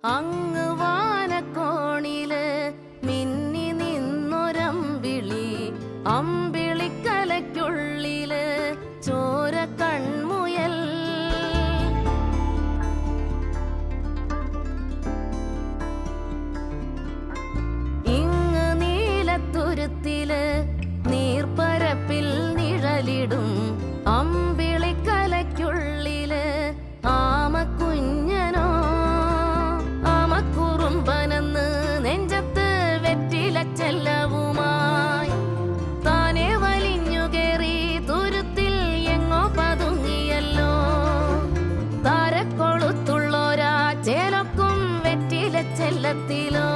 അങ്ങ് വാനക്കോണില് മിന്നി നിന്നൊരമ്പിളി, അമ്പിളിക്കലയ്ക്കുള്ളില് ചോര കൺമുയൽ. ഇങ്ങ് നീലത്തുരുത്തില് നീർപ്പരപ്പിൽ നിഴലിടും അമ്പിളിക്കലയ്ക്കുള്ളില് ആമക്കുഞ്ഞനോ. ആമക്കുറുമ്പനെന്ന് നെഞ്ചത്ത് വെറ്റിലച്ചെല്ലവുമായി താനെ വലിഞ്ഞുകേറി തുരുത്തിൽ എങ്ങോ പതുങ്ങിയല്ലോ. താരക്കൊളുത്തുള്ളോരാ ചേലക്കും വെറ്റിലച്ചെല്ലത്തിലോ.